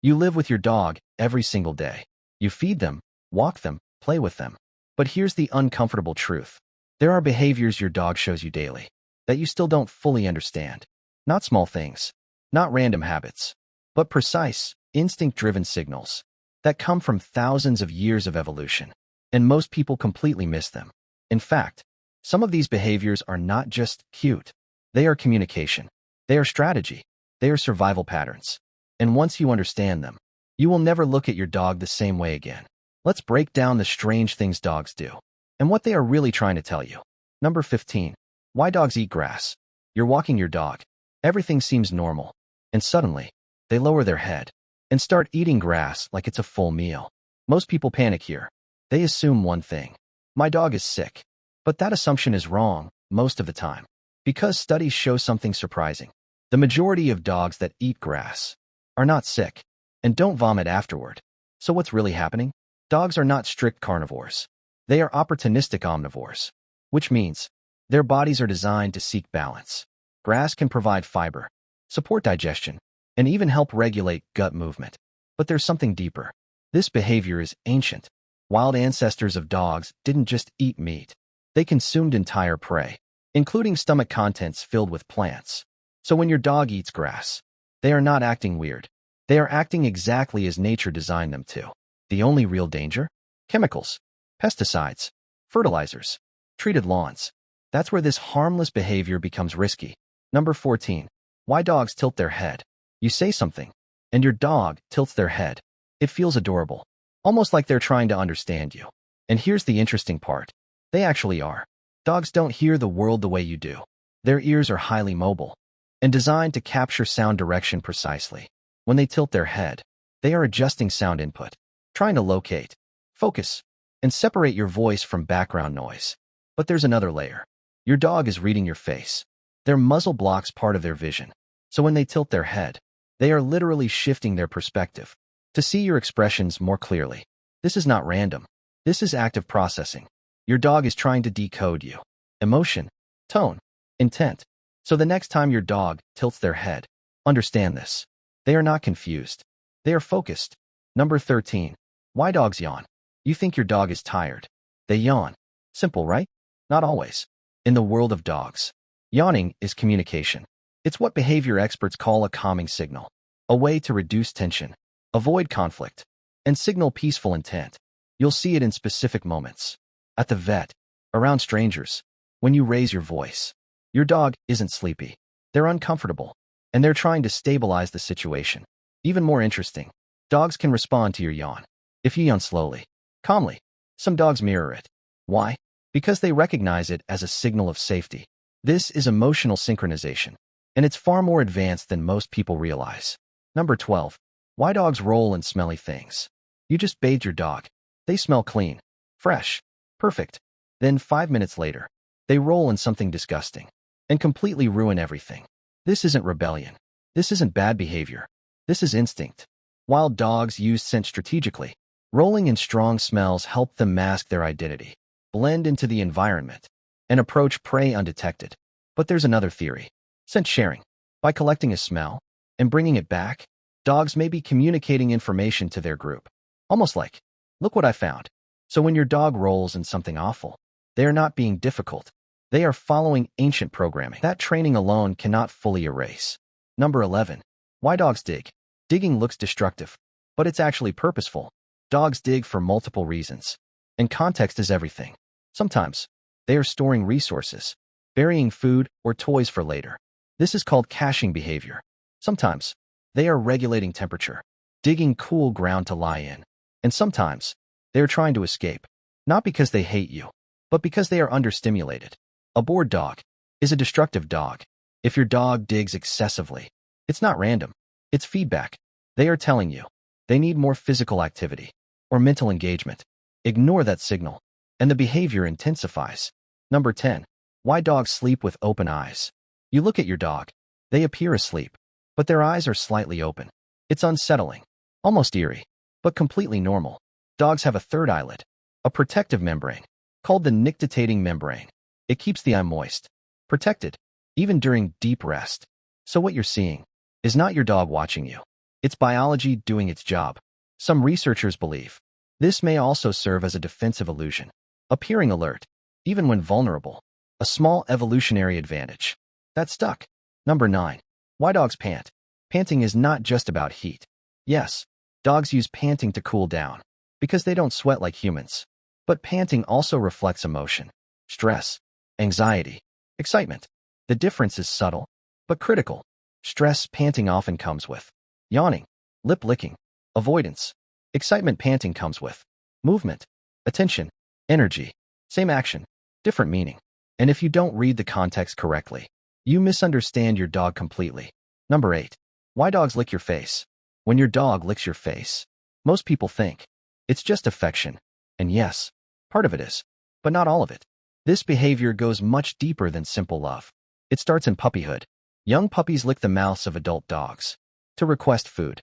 You live with your dog every single day. You feed them, walk them, play with them. But here's the uncomfortable truth. There are behaviors your dog shows you daily that you still don't fully understand. Not small things, not random habits, but precise, instinct-driven signals that come from thousands of years of evolution. And most people completely miss them. In fact, some of these behaviors are not just cute. They are communication. They are strategy. They are survival patterns. And once you understand them, you will never look at your dog the same way again. Let's break down the strange things dogs do and what they are really trying to tell you. Number 15. Why dogs eat grass. You're walking your dog. Everything seems normal. And suddenly, they lower their head and start eating grass like it's a full meal. Most people panic here. They assume one thing. My dog is sick. But that assumption is wrong most of the time. Because studies show something surprising. The majority of dogs that eat grass are not sick and don't vomit afterward. So what's really happening? Dogs are not strict carnivores. They are opportunistic omnivores, which means their bodies are designed to seek balance. Grass can provide fiber, support digestion, and even help regulate gut movement. But there's something deeper. This behavior is ancient. Wild ancestors of dogs didn't just eat meat. They consumed entire prey, including stomach contents filled with plants. So when your dog eats grass, they are not acting weird. They are acting exactly as nature designed them to. The only real danger? Chemicals, pesticides, fertilizers, treated lawns. That's where this harmless behavior becomes risky. Number 14. Why dogs tilt their head. You say something, and your dog tilts their head. It feels adorable, almost like they're trying to understand you. And here's the interesting part. They actually are. Dogs don't hear the world the way you do. Their ears are highly mobile and designed to capture sound direction precisely. When they tilt their head, they are adjusting sound input, trying to locate, focus, and separate your voice from background noise. But there's another layer. Your dog is reading your face. Their muzzle blocks part of their vision. So when they tilt their head, they are literally shifting their perspective to see your expressions more clearly. This is not random. This is active processing. Your dog is trying to decode you. Emotion, tone, intent. So the next time your dog tilts their head, understand this. They are not confused. They are focused. Number 13. Why dogs yawn. You think your dog is tired. They yawn. Simple, right? Not always. In the world of dogs, yawning is communication. It's what behavior experts call a calming signal, a way to reduce tension, avoid conflict, and signal peaceful intent. You'll see it in specific moments. At the vet, around strangers, when you raise your voice. Your dog isn't sleepy. They're uncomfortable, and they're trying to stabilize the situation. Even more interesting, dogs can respond to your yawn. If you yawn slowly, calmly, some dogs mirror it. Why? Because they recognize it as a signal of safety. This is emotional synchronization, and it's far more advanced than most people realize. Number 12. Why dogs roll in smelly things. You just bathed your dog. They smell clean, fresh, perfect. Then 5 minutes later, they roll in something disgusting and completely ruin everything. This isn't rebellion. This isn't bad behavior. This is instinct. While dogs use scent strategically, rolling in strong smells help them mask their identity, blend into the environment, and approach prey undetected. But there's another theory. Scent sharing. By collecting a smell and bringing it back, dogs may be communicating information to their group. Almost like, look what I found. So when your dog rolls in something awful, they are not being difficult. They are following ancient programming that training alone cannot fully erase. Number 11. Why dogs dig. Digging looks destructive, but it's actually purposeful. Dogs dig for multiple reasons, and context is everything. Sometimes, they are storing resources, burying food or toys for later. This is called caching behavior. Sometimes, they are regulating temperature, digging cool ground to lie in. And sometimes, they are trying to escape, not because they hate you, but because they are understimulated. A bored dog is a destructive dog. If your dog digs excessively, it's not random. It's feedback. They are telling you they need more physical activity or mental engagement. Ignore that signal, and the behavior intensifies. Number 10. Why dogs sleep with open eyes. You look at your dog. They appear asleep, but their eyes are slightly open. It's unsettling, almost eerie, but completely normal. Dogs have a third eyelid, a protective membrane, called the nictitating membrane. It keeps the eye moist, protected, even during deep rest. So what you're seeing is not your dog watching you. It's biology doing its job. Some researchers believe this may also serve as a defensive illusion, appearing alert, even when vulnerable. A small evolutionary advantage. That stuck. Number 9. Why dogs pant. Panting is not just about heat. Yes, dogs use panting to cool down, because they don't sweat like humans. But panting also reflects emotion, stress, anxiety, excitement. The difference is subtle, but critical. Stress panting often comes with yawning, lip licking, avoidance. Excitement panting comes with movement, attention, energy. Same action, different meaning. And if you don't read the context correctly, you misunderstand your dog completely. Number 8. Why dogs lick your face. When your dog licks your face, most people think it's just affection. And yes, part of it is, but not all of it. This behavior goes much deeper than simple love. It starts in puppyhood. Young puppies lick the mouths of adult dogs to request food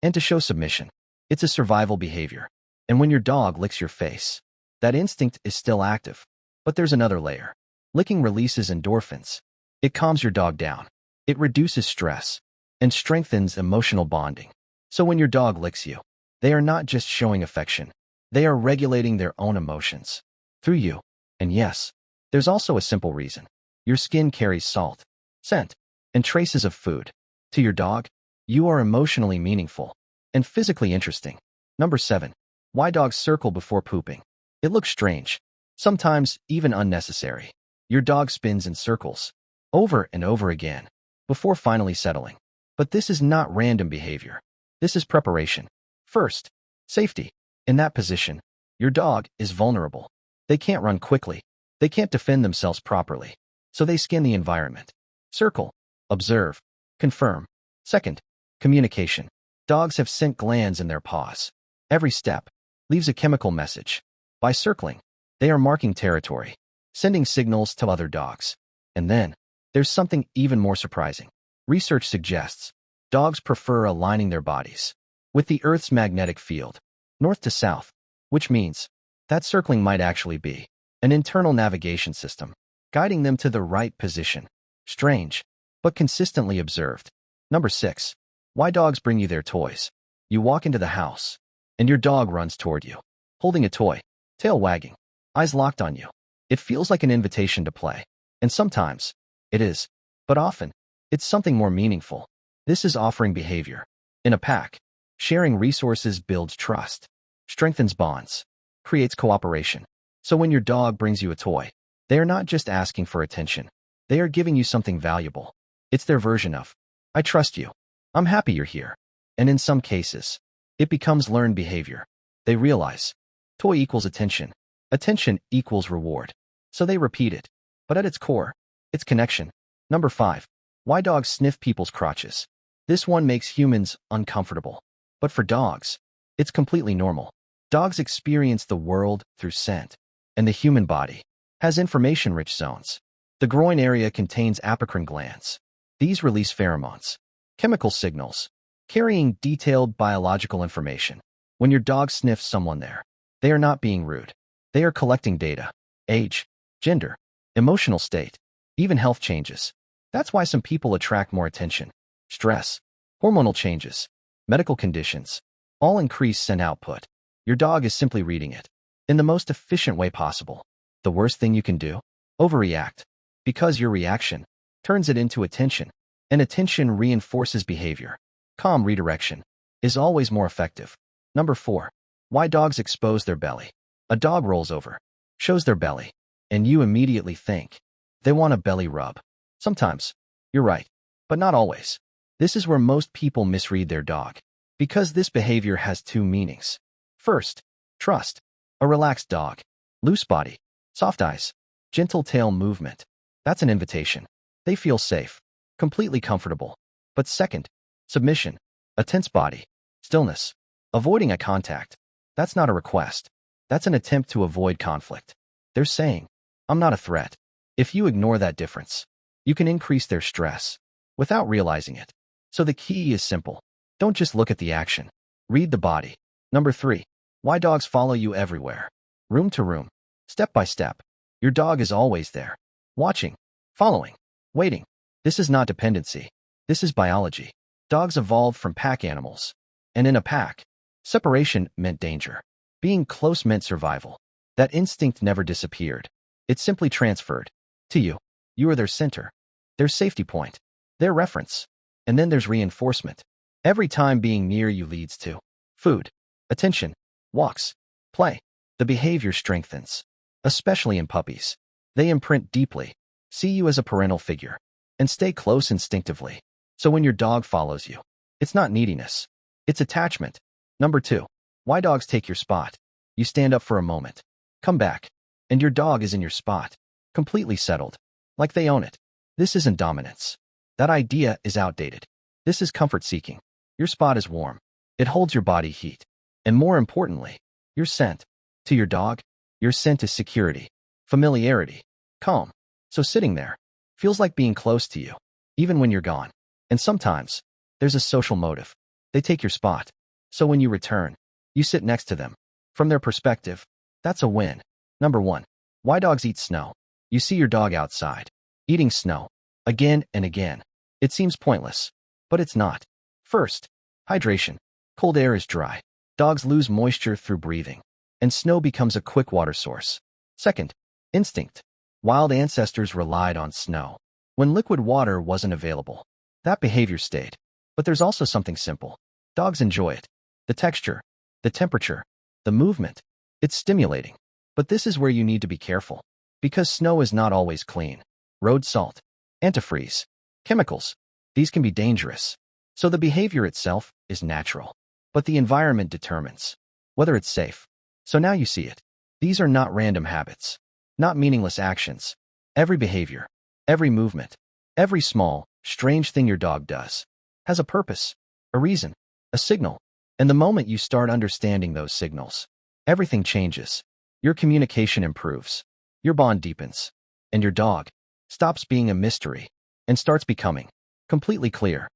and to show submission. It's a survival behavior. And when your dog licks your face, that instinct is still active. But there's another layer. Licking releases endorphins. It calms your dog down. It reduces stress and strengthens emotional bonding. So when your dog licks you, they are not just showing affection. They are regulating their own emotions through you. And yes, there's also a simple reason. Your skin carries salt, scent, and traces of food. To your dog, you are emotionally meaningful and physically interesting. Number 7. Why dogs circle before pooping. It looks strange, sometimes even unnecessary. Your dog spins in circles, over and over again, before finally settling. But this is not random behavior. This is preparation. First, safety. In that position, your dog is vulnerable. They can't run quickly. They can't defend themselves properly. So they scan the environment. Circle, observe, confirm. Second, communication. Dogs have scent glands in their paws. Every step leaves a chemical message. By circling, they are marking territory, sending signals to other dogs. And then, there's something even more surprising. Research suggests dogs prefer aligning their bodies with the Earth's magnetic field, north to south, which means that circling might actually be an internal navigation system, guiding them to the right position. Strange, but consistently observed. Number 6. Why dogs bring you their toys. You walk into the house, and your dog runs toward you, holding a toy, tail wagging, eyes locked on you. It feels like an invitation to play. And sometimes, it is. But often, it's something more meaningful. This is offering behavior. In a pack, sharing resources builds trust, strengthens bonds, creates cooperation. So when your dog brings you a toy, they are not just asking for attention. They are giving you something valuable. It's their version of, I trust you. I'm happy you're here. And in some cases, it becomes learned behavior. They realize, toy equals attention. Attention equals reward. So they repeat it. But at its core, it's connection. Number 5. Why dogs sniff people's crotches. This one makes humans uncomfortable. But for dogs, it's completely normal. Dogs experience the world through scent. And the human body has information-rich zones. The groin area contains apocrine glands. These release pheromones, chemical signals, carrying detailed biological information. When your dog sniffs someone there, they are not being rude. They are collecting data, age, gender, emotional state, even health changes. That's why some people attract more attention. Stress, hormonal changes, medical conditions, all increase scent output. Your dog is simply reading it in the most efficient way possible. The worst thing you can do? Overreact. Because your reaction turns it into attention, and attention reinforces behavior. Calm redirection is always more effective. Number 4. Why dogs expose their belly. A dog rolls over, shows their belly, and you immediately think they want a belly rub. Sometimes, you're right, but not always. This is where most people misread their dog, because this behavior has two meanings. First, trust. A relaxed dog, loose body, soft eyes, gentle tail movement. That's an invitation. They feel safe, completely comfortable. But second, submission. A tense body, stillness, avoiding eye contact. That's not a request. That's an attempt to avoid conflict. They're saying, I'm not a threat. If you ignore that difference, you can increase their stress without realizing it. So the key is simple. Don't just look at the action. Read the body. Number 3. Why dogs follow you everywhere. Room to room, step by step. Your dog is always there, watching, following, waiting. This is not dependency. This is biology. Dogs evolved from pack animals. And in a pack, separation meant danger. Being close meant survival. That instinct never disappeared. It simply transferred. To you. You are their center. Their safety point. Their reference. And then there's reinforcement. Every time being near you leads to food, attention, walks, play. The behavior strengthens. Especially in puppies. They imprint deeply. See you as a parental figure. And stay close instinctively. So when your dog follows you, it's not neediness. It's attachment. Number 2. Why dogs take your spot. You stand up for a moment. Come back. And your dog is in your spot. Completely settled. Like they own it. This isn't dominance. That idea is outdated. This is comfort seeking. Your spot is warm. It holds your body heat. And more importantly, your scent. To your dog, your scent is security, familiarity, calm. So sitting there feels like being close to you, even when you're gone. And sometimes, there's a social motive. They take your spot. So when you return, you sit next to them. From their perspective, that's a win. Number 1. Why dogs eat snow. You see your dog outside, eating snow, again and again. It seems pointless, but it's not. First, hydration. Cold air is dry. Dogs lose moisture through breathing, and snow becomes a quick water source. Second, instinct. Wild ancestors relied on snow. When liquid water wasn't available, that behavior stayed. But there's also something simple. Dogs enjoy it. The texture, the temperature, the movement. It's stimulating. But this is where you need to be careful. Because snow is not always clean. Road salt, antifreeze, chemicals. These can be dangerous. So the behavior itself is natural. But the environment determines whether it's safe. So now you see it. These are not random habits. Not meaningless actions. Every behavior, every movement, every small, strange thing your dog does has a purpose, a reason, a signal. And the moment you start understanding those signals, everything changes. Your communication improves. Your bond deepens. And your dog stops being a mystery and starts becoming completely clear.